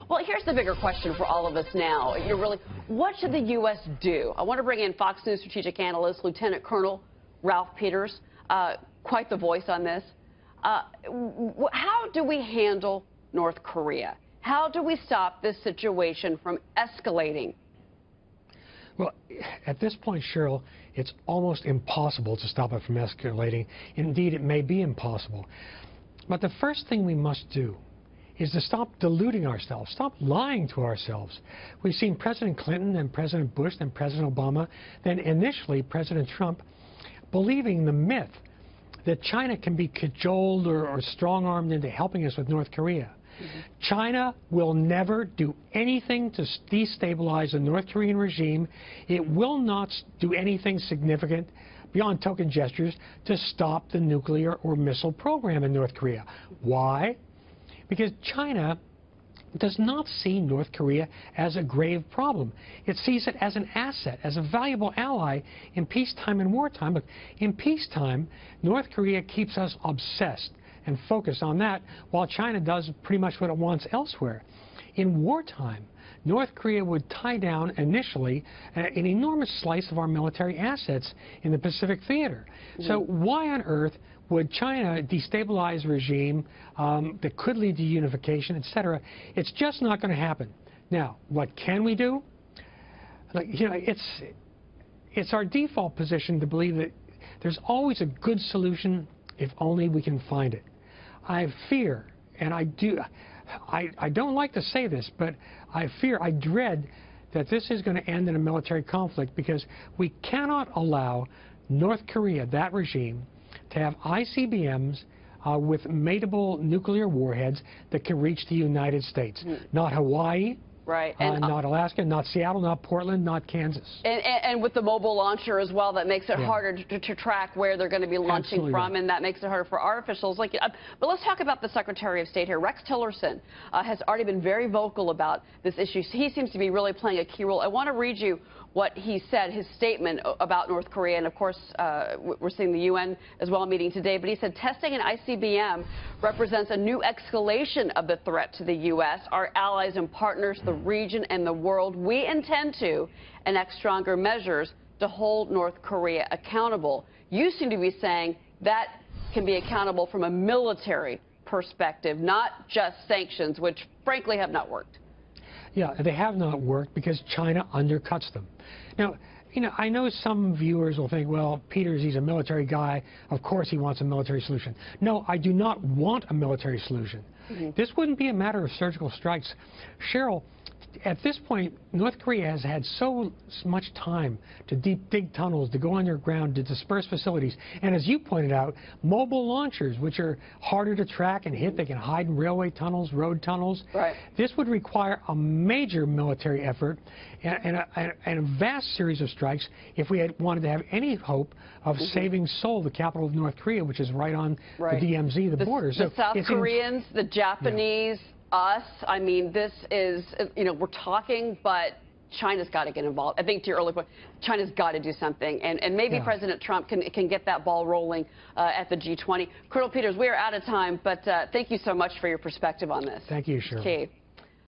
Well, here's the bigger question for all of us now. What should the U.S. do? I want to bring in Fox News strategic analyst, Lieutenant Colonel Ralph Peters, quite the voice on this. How do we handle North Korea? How do we stop this situation from escalating? Well, at this point, Cheryl, it's almost impossible to stop it from escalating. Indeed, it may be impossible. But the first thing we must do is to stop deluding ourselves, stop lying to ourselves. We've seen President Clinton and President Bush and President Obama, then initially President Trump, believing the myth that China can be cajoled or strong-armed into helping us with North Korea. China will never do anything to destabilize the North Korean regime. It will not do anything significant beyond token gestures to stop the nuclear or missile program in North Korea. Why? Because China does not see North Korea as a grave problem. It sees it as an asset, as a valuable ally in peacetime and wartime. Look, in peacetime, North Korea keeps us obsessed and focused on that, while China does pretty much what it wants elsewhere. In wartime, North Korea would tie down initially an enormous slice of our military assets in the Pacific theater. So why on earth would China destabilize a regime that could lead to unification, etc.? It's just not going to happen. Now, what can we do? Like, it's our default position to believe that there's always a good solution if only we can find it. I fear, and I don't like to say this, but I dread that this is going to end in a military conflict, because we cannot allow North Korea, that regime, to have ICBMs with mateable nuclear warheads that can reach the United States. Not Hawaii, right, not Alaska, not Seattle, not Portland, not Kansas. And with the mobile launcher as well, that makes it harder to track where they're going to be launching from, and that makes it harder for our officials. But let's talk about the Secretary of State here. Rex Tillerson has already been very vocal about this issue. He seems to be really playing a key role. I want to read you what he said, his statement about North Korea, and of course we're seeing the UN as well meeting today, but he said testing an ICBM represents a new escalation of the threat to the U.S., our allies and partners, the region and the world. We intend to enact stronger measures to hold North Korea accountable. You seem to be saying that can be accountable from a military perspective, not just sanctions, which frankly have not worked. Yeah, they have not worked because China undercuts them. Now, I know some viewers will think, well, Peters, he's a military guy. Of course he wants a military solution. No, I do not want a military solution. This wouldn't be a matter of surgical strikes. Cheryl, at this point, North Korea has had so much time to dig tunnels, to go underground, to disperse facilities. And as you pointed out, mobile launchers, which are harder to track and hit. They can hide in railway tunnels, road tunnels. Right. This would require a major military effort and a vast series of strikes if we wanted to have any hope of saving Seoul, the capital of North Korea, which is right on the DMZ, the border. The South Koreans, the Japanese, us. I mean, this is, we're talking, but China's got to get involved. I think to your earlier point, China's got to do something, and maybe President Trump can get that ball rolling at the G20. Colonel Peters, we are out of time, but thank you so much for your perspective on this. Thank you, Cheryl. Okay.